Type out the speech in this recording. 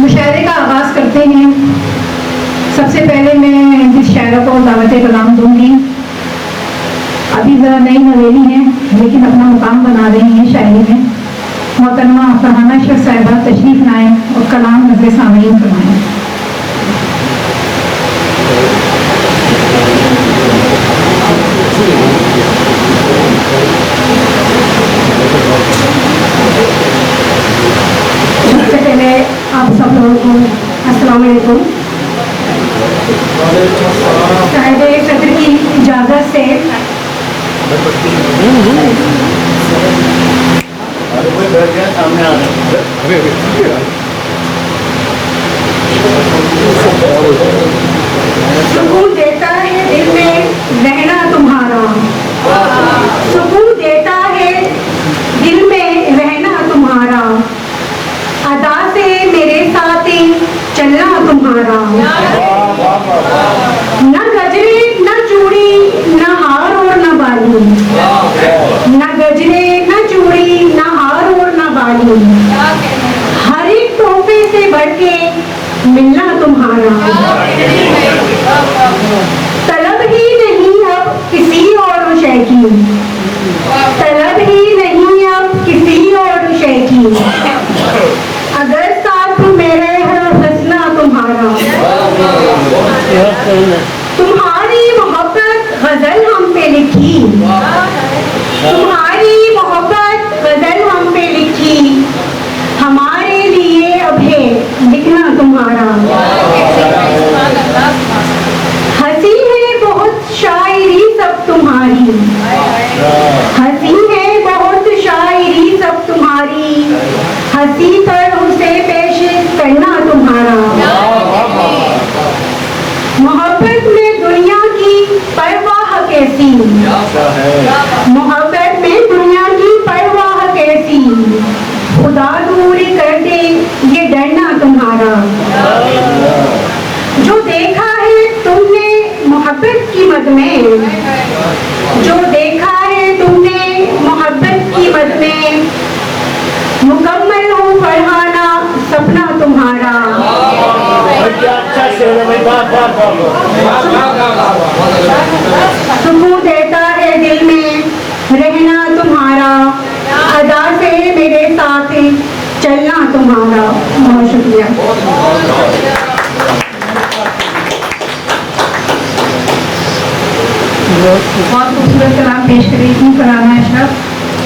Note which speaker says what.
Speaker 1: मुशायरे का आगाज़ करते हैं। सबसे पहले मैं जिस शायरा को दावत कलाम दूंगी, अभी ज़रा नई नवेली हैं लेकिन अपना मुकाम बना रही हैं शायरी में। मोहतरमा फरहाना शेख साहिबा तशरीफ़ लाएँ और कलाम नज़र सामईन फरमाएँ। सबसे पहले आप सब लोगों को अस्सलाम वालेकुम। साहिब सदर की इजाज़त से सुकून देता है दिल में रहना तुम्हारा, सुकून देता है दिल में रहना तुम्हारा, अदा से मेरे साथ चलना तुम्हारा। न गजरे न चूड़ी न हार और न बाली, न गजरे न चूड़ी न हार और न बाली, हर एक तोहफे से बढ़ के मिलना तुम्हारा। तलब ही नहीं अब किसी और शय की, तलब ही नहीं अब किसी और शय की, अगर साथ मेरे हो हंसना तुम्हारा। तुम्हारी मोहब्बत गजल हम पे लिखी, तुम्हारी मोहब्बत गजल हम पे लिखी, हमारे लिए अब है लिखना तुम्हारा। हंसी है बहुत शायरी सब तुम्हारी, हंसी है बहुत शायरी सब तुम्हारी, हंसी पर उसे पेश करना तुम्हारा। मोहब्बत में दुनिया की परवाह कैसी, मोहब्बत में दुनिया की परवाह कैसी, खुदा दूर कर दे ये डरना तुम्हारा। जो देखा है तुमने मोहब्बत की मद में, जो देखा है तुमने मोहब्बत की मद में, मुकम्मल हो फरहाना सपना तुम्हारा। सुकून देता है दिल में रहना तुम्हारा, अदा से मेरे साथ चलना तुम्हारा। बहुत शुक्रिया। बहुत खूबसूरत कलाम पेश करेगी फरहाना अशरफ।